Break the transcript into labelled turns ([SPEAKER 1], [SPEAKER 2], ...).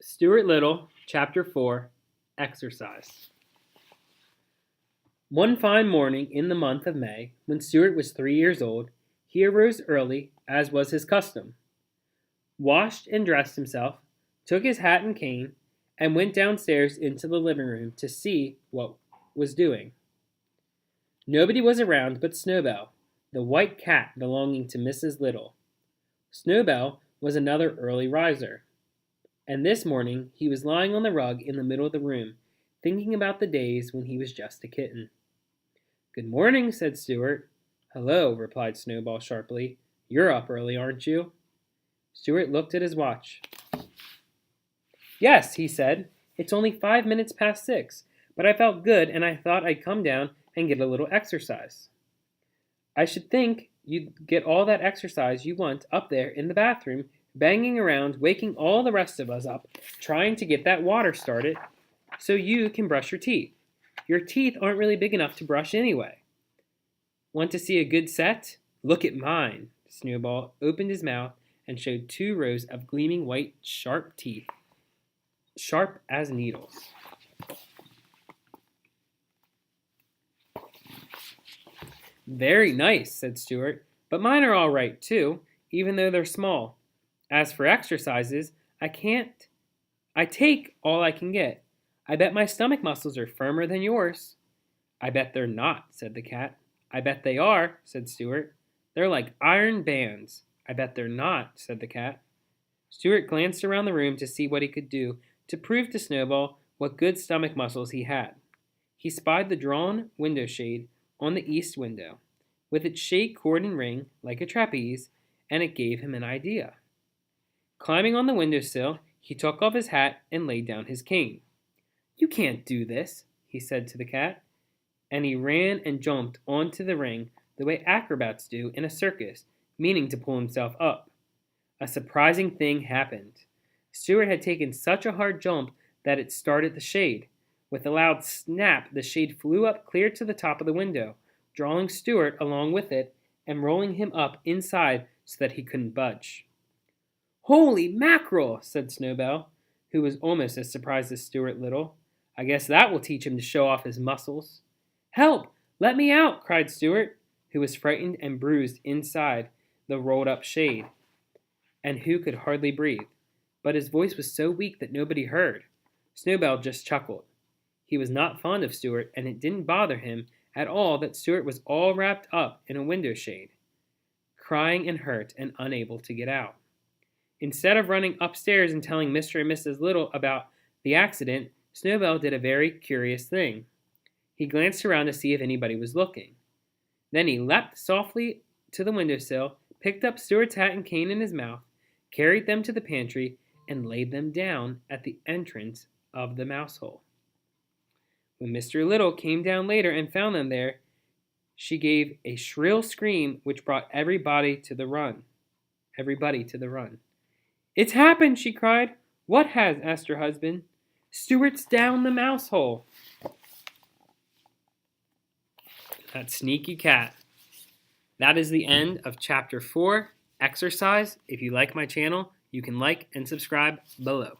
[SPEAKER 1] Stuart Little, Chapter 4, Exercise. One fine morning in the month of May, when Stuart was 3 years old, he arose early, as was his custom, washed and dressed himself, took his hat and cane, and went downstairs into the living room to see what was doing. Nobody was around but Snowbell, the white cat belonging to Mrs. Little. Snowbell was another early riser, and this morning he was lying on the rug in the middle of the room, thinking about the days when he was just a kitten. "Good morning," said Stuart. "Hello," replied Snowball sharply. "You're up early, aren't you?" Stuart looked at his watch. "Yes," he said. "It's only 5 minutes past 6, but I felt good and I thought I'd come down and get a little exercise." "I should think you'd get all that exercise you want up there in the bathroom, banging around, waking all the rest of us up, trying to get that water started so you can brush your teeth. Your teeth aren't really big enough to brush anyway. Want to see a good set? Look at mine." Snowball opened his mouth and showed 2 rows of gleaming white, sharp teeth, sharp as needles. "Very nice," said Stuart, "but mine are all right, too, even though they're small. As for exercises, I take all I can get. I bet my stomach muscles are firmer than yours." "I bet they're not," said the cat. "I bet they are," said Stuart. "They're like iron bands." "I bet they're not," said the cat. Stuart glanced around the room to see what he could do to prove to Snowball what good stomach muscles he had. He spied the drawn window shade on the east window, with its shade cord and ring like a trapeze, and it gave him an idea. Climbing on the windowsill, he took off his hat and laid down his cane. "You can't do this," he said to the cat, and he ran and jumped onto the ring the way acrobats do in a circus, meaning to pull himself up. A surprising thing happened. Stuart had taken such a hard jump that it started the shade. With a loud snap, the shade flew up clear to the top of the window, drawing Stuart along with it and rolling him up inside so that he couldn't budge. "Holy mackerel!" said Snowball, who was almost as surprised as Stuart Little. "I guess that will teach him to show off his muscles." "Help! Let me out!" cried Stuart, who was frightened and bruised inside the rolled-up shade, and who could hardly breathe. But his voice was so weak that nobody heard. Snowball just chuckled. He was not fond of Stuart, and it didn't bother him at all that Stuart was all wrapped up in a window shade, crying and hurt and unable to get out. Instead of running upstairs and telling Mr. and Mrs. Little about the accident, Snowball did a very curious thing. He glanced around to see if anybody was looking. Then he leapt softly to the windowsill, picked up Stuart's hat and cane in his mouth, carried them to the pantry, and laid them down at the entrance of the mouse hole. When Mr. Little came down later and found them there, she gave a shrill scream which brought everybody to the run. "It's happened!" she cried. "What has?" asked her husband. "Stuart's down the mouse hole." That sneaky cat. That is the end of Chapter 4, Exercise. If you like my channel, you can like and subscribe below.